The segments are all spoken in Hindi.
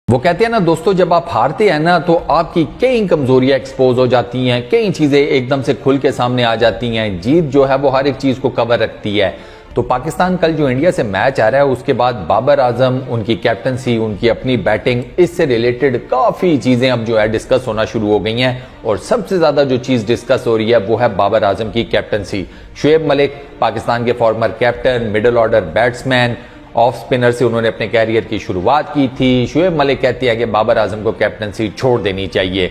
वो कहते हैं ना दोस्तों, जब आप हारते हैं ना तो आपकी कई कमजोरियां एक्सपोज हो जाती हैं, कई चीजें एकदम से खुल के सामने आ जाती हैं। जीत जो है वो हर एक चीज को कवर रखती है। तो पाकिस्तान कल जो इंडिया से मैच आ रहा है उसके बाद बाबर आजम, उनकी कैप्टनसी, उनकी अपनी बैटिंग, इससे रिलेटेड काफी चीजें अब जो है डिस्कस होना शुरू हो गई हैं। और सबसे ज्यादा जो चीज डिस्कस हो रही है वो है बाबर आजम की कैप्टनसी। शुएब मलिक पाकिस्तान के former captain, middle order batsman, off spinner से उन्होंने अपने कैरियर की शुरुआत की थी। शुएब मलिक कहते हैं कि बाबर आजम को कैप्टनसी छोड़ देनी चाहिए।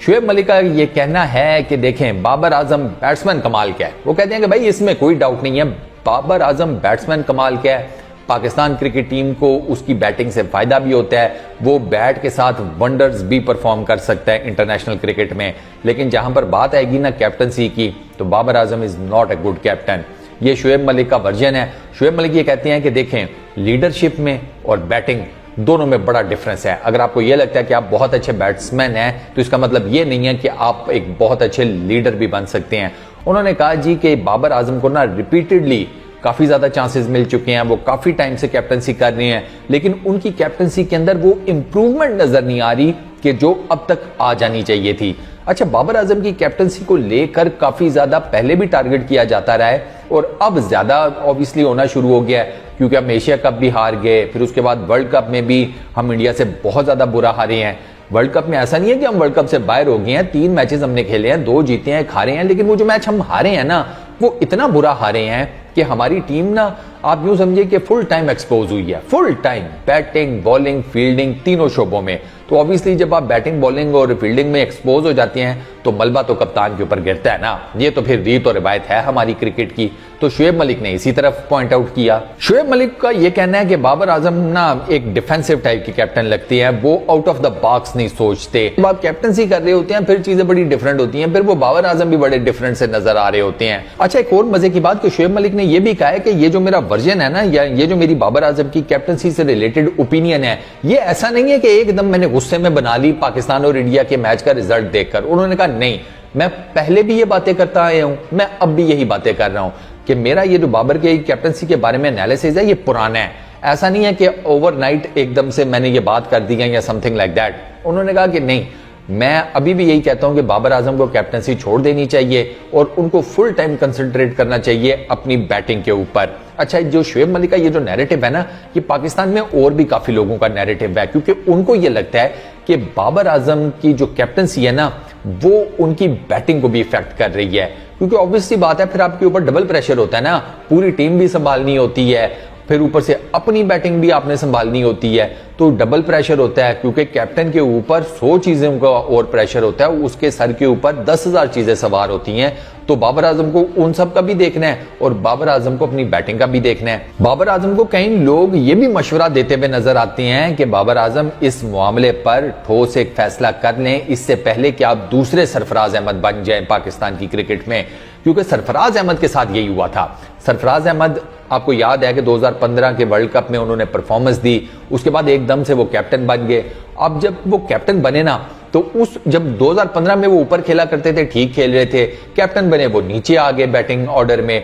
शुएब मलिक का ये कहना है कि देखें, बाबर आजम बैट्समैन कमाल क्या है। वो कहते हैं कि भाई इसमें कोई डाउट नहीं है, बाबर आजम बैट्समैन कमाल क्या है। पाकिस्तान क्रिकेट टीम को उसकी बैटिंग से फायदा भी होता है, वो बैट के साथ वंडर्स भी परफॉर्म कर सकता है इंटरनेशनल क्रिकेट में। लेकिन जहां पर बात आएगी ना कैप्टनसी की, तो Babar Azam is not a good captain. ये शुएब मलिक का वर्जन है। शुएब मलिक ये कहते हैं कि देखें, लीडरशिप में और बैटिंग दोनों में बड़ा डिफरेंस है। अगर आपको ये लगता है कि आप बहुत अच्छे बैट्समैन हैं तो इसका मतलब ये नहीं है कि आप एक बहुत अच्छे लीडर भी बन सकते हैं। उन्होंने कहा जी कि बाबर आजम को ना रिपीटेडली काफी ज्यादा चांसेस मिल चुके हैं, वो काफी टाइम से कैप्टनसी कर रहे हैं, लेकिन उनकी कैप्टनसी के अंदर वो इंप्रूवमेंट नजर नहीं आ रही कि जो अब तक आ जानी चाहिए थी। अच्छा, बाबर आजम की कैप्टनसी को लेकर काफी ज्यादा पहले भी टारगेट किया जाता रहा है और अब ज्यादा ऑब्वियसली होना शुरू हो गया है, क्योंकि हम एशिया कप भी हार गए, फिर उसके बाद वर्ल्ड कप में भी हम इंडिया से बहुत ज्यादा बुरा हारे हैं। वर्ल्ड कप में ऐसा नहीं है कि हम वर्ल्ड कप से बाहर हो गए हैं, 3 मैचेस हमने खेले हैं, 2 जीते हैं, 1 हारे हैं, लेकिन वो जो मैच हम हारे हैं ना, वो इतना बुरा हारे हैं कि हमारी टीम ना, आप यूं समझिए कि फुल टाइम एक्सपोज हुई है, full time batting, bowling, fielding, तीनों शोबों में। तो ऑब्वियसली जब आप बैटिंग, बॉलिंग और फील्डिंग में एक्सपोज हो जाते हैं तो मलबा तो कप्तान के ऊपर गिरता है ना। ये तो फिर रीत और रिवायत है हमारी क्रिकेट की। तो शुएब मलिक ने इसी तरफ पॉइंट आउट किया। शुएब मलिक का यह कहना है कि बाबर आजम ना एक डिफेंसिव टाइप की कैप्टन लगती है, वो आउट ऑफ द बॉक्स नहीं सोचते। जब आप कैप्टनसी कर रहे होते हैं फिर चीजें बड़ी डिफरेंट होती हैं, फिर वो बाबर आजम भी बड़े डिफरेंट से नजर आ रहे होते हैं। अच्छा, एक और मजे की बात कि शुएब मलिक ने यह भी कहा है कि ये जो मेरा वर्जन है ना, या ये जो मेरी बाबर आजम की कैप्टनसी से रिलेटेड ओपिनियन है, ये ऐसा नहीं है कि एकदम मैंने गुस्से में बना ली पाकिस्तान और इंडिया के मैच का रिजल्ट देखकर। उन्होंने कहा नहीं, मैं पहले भी ये बातें करता आया हूं, मैं अब भी यही बातें कर रहा हूं कि मेरा ये जो बाबर के कैप्टनसी के बारे में एनालिसिस है ये पुराना है। ऐसा नहीं है कि ओवरनाइट एकदम से मैंने ये बात कर दी है या समथिंग लाइक दैट। उन्होंने कहा कि नहीं, मैं अभी भी यही कहता हूं कि बाबर आजम को कैप्टनसी छोड़ देनी चाहिए और उनको फुल टाइम कंसंट्रेट करना चाहिए अपनी बैटिंग के ऊपर। अच्छा, जो शुएब मलिक का ये जो नैरेटिव है ना, ये पाकिस्तान में और भी काफी लोगों का नैरेटिव है, क्योंकि उनको ये लगता है कि बाबर आजम की जो कैप्टनसी है ना, वो उनकी बैटिंग को भी इफेक्ट कर रही है। क्योंकि ऑब्वियसली बात है, फिर आपके ऊपर डबल प्रेशर होता है ना, पूरी टीम भी संभालनी होती है, फिर ऊपर से अपनी बैटिंग भी आपने संभालनी होती है, तो डबल प्रेशर होता है। क्योंकि कैप्टन के ऊपर 100 चीजों का और प्रेशर होता है, उसके सर के ऊपर 10,000 चीजें सवार होती हैं। तो बाबर आजम को उन सब का भी देखना है और बाबर आजम को अपनी बैटिंग का भी देखना है। बाबर आजम को कई लोग ये भी मशवरा देते हुए नजर आते हैं कि बाबर आजम इस मामले पर ठोस एक फैसला कर लें इससे पहले कि आप दूसरे सरफराज अहमद बन जाएं पाकिस्तान की क्रिकेट में, क्योंकि सरफराज अहमद के साथ यही हुआ था। सरफराज अहमद, आपको याद है कि 2015 के वर्ल्ड कप में उन्होंने परफॉर्मेंस दी, उसके बाद एकदम से वो कैप्टन बन गए। अब जब वो कैप्टन बने ना, तो जब 2015 में वो ऊपर खेला करते थे, ठीक खेल रहे थे, कैप्टन बने वो नीचे आ गए बैटिंग ऑर्डर में।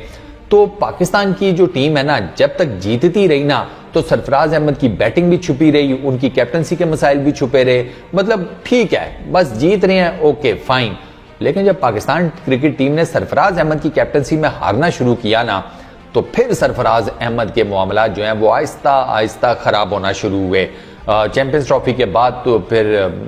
तो पाकिस्तान की जो टीम है ना, जब तक जीतती रही ना, तो सरफराज अहमद की बैटिंग भी छुपी रही, उनकी कैप्टनसी के मसाइल भी छुपे रहे। मतलब ठीक है, बस जीत रहे हैं, ओके फाइन। लेकिन जब पाकिस्तान क्रिकेट टीम ने सरफराज अहमद की कैप्टनसी में हारना शुरू किया ना, तो फिर सरफराज अहमद के मामला जो है वो आहिस्ता आहिस्ता खराब होना शुरू हुए। चैंपियंस ट्रॉफी के बाद तो फिर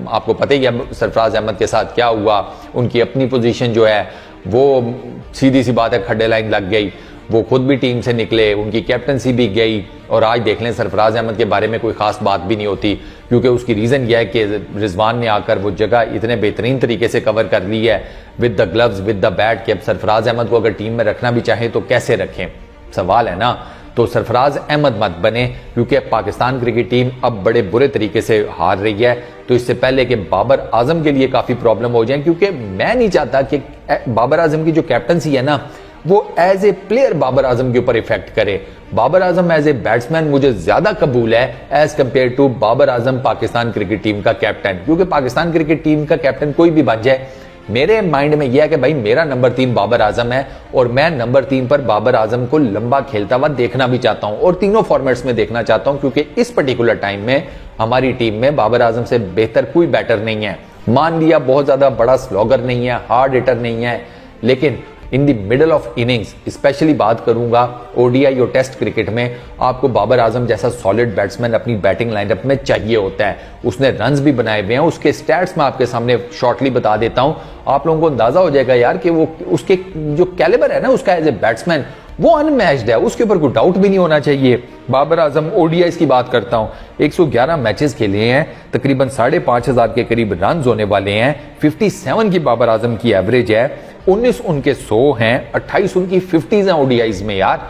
आपको पता ही है सरफराज अहमद के साथ क्या हुआ। उनकी अपनी पोजीशन जो है वो सीधी सी बात है खड्डे लाइन लग गई, वो खुद भी टीम से निकले, उनकी कैप्टनसी भी गई। और आज देख लें, सरफराज अहमद के बारे में कोई खास बात भी नहीं होती, क्योंकि उसकी रीजन यह है कि रिजवान ने आकर वो जगह इतने बेहतरीन तरीके से कवर कर ली है with the gloves, with the bat, कि अब सरफराज अहमद को अगर टीम में रखना भी चाहे तो कैसे रखें, सवाल है ना। तो सरफराज अहमद मत बने, क्योंकि पाकिस्तान क्रिकेट टीम अब बड़े बुरे तरीके से हार रही है। तो इससे पहले कि बाबर आजम के लिए काफी प्रॉब्लम हो जाए, क्योंकि मैं नहीं चाहता कि बाबर आजम की जो कैप्टनसी है ना, वो as a player Babar Azam के ऊपर इफेक्ट करे। Babar Azam as a batsman मुझे ज्यादा कबूल है as compare to Babar Azam Pakistan cricket team का कैप्टन, क्योंकि पाकिस्तान क्रिकेट टीम का कैप्टन कोई भी बन जाए, मेरे माइंड में यह है कि भाई मेरा नंबर 3 बाबर आजम है और मैं नंबर 3 पर बाबर आजम को लंबा खेलता हुआ देखना भी चाहता हूं और तीनों फॉर्मेट्स में देखना चाहता हूं, क्योंकि इस पर्टिकुलर टाइम में हमारी टीम में बाबर आजम से बेहतर कोई बैटर नहीं है। मान लिया बहुत ज्यादा बड़ा स्लॉगर नहीं है, हार्ड हिटर नहीं है, लेकिन in the middle of innings specially बात करूंगा ओडीआई और टेस्ट क्रिकेट में, आपको बाबर आजम जैसा सॉलिड बैट्समैन अपनी बैटिंग लाइनअप में चाहिए होता है। उसने रन्स भी बनाए हुए हैं, उसके स्टैट्स मैं आपके सामने शॉर्टली बता देता हूं, आप लोगों को अंदाजा हो जाएगा यार कि वो उसके जो कैलिबर है ना उसका एज ए बैट्समैन वो अनमैच्ड है, उसके ऊपर कोई डाउट भी नहीं होना चाहिए। बाबर आजम ओडीआई की बात करता हूं, 111 मैचेस खेले हैं, तकरीबन 5,500 के करीब रन होने वाले हैं, 57 की बाबर आजम की एवरेज है, 19 उनके 100 हैं, 28 उनकी 50s हैं ओडीआईज में यार।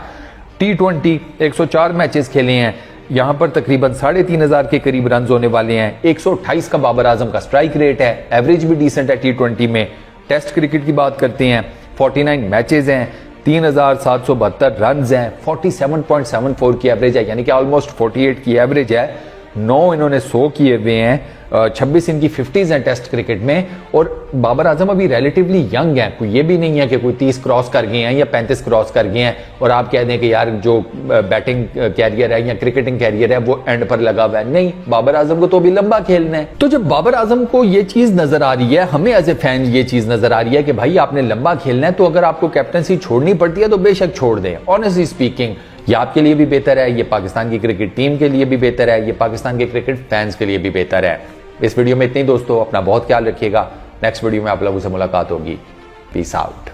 T20 104 मैचेस खेले हैं, यहां पर तकरीबन 3,500 के करीब रन होने वाले हैं, 128 का बाबर आजम का स्ट्राइक रेट है, एवरेज भी डिसेंट है T20 में। टेस्ट क्रिकेट की बात करते हैं, 49 मैचेस हैं, 3,772 रन हैं, 47.74 की एवरेज है, यानी कि ऑलमोस्ट 48 की एवरेज है, 9 इन्होंने 100 किए हुए हैं, 26 इनकी 50s हैं टेस्ट क्रिकेट में। और बाबर आजम अभी रिलेटिवली यंग हैं, कोई ये भी नहीं है कि कोई 30 क्रॉस कर गए हैं या 35 क्रॉस कर गए हैं और आप कह दें कि यार जो बैटिंग कैरियर है या क्रिकेटिंग कैरियर है वो एंड पर लगा हुआ है। नहीं, बाबर आजम को तो अभी लंबा खेलना है। तो जब बाबर आजम को ये चीज नजर आ रही है, हमें एज ए फैन ये चीज नजर आ रही है कि भाई आपने लंबा खेलना है, तो अगर आपको कैप्टनसी छोड़नी पड़ती है तो बेशक छोड़ दें। ऑनेस्टली स्पीकिंग ये आपके लिए भी बेहतर है, ये पाकिस्तान की क्रिकेट टीम के लिए भी बेहतर है, ये पाकिस्तान के क्रिकेट फैंस के लिए भी बेहतर है। इस वीडियो में इतनी दोस्तों, अपना बहुत ख्याल रखिएगा। नेक्स्ट वीडियो में आप लोगों से मुलाकात होगी। Peace out.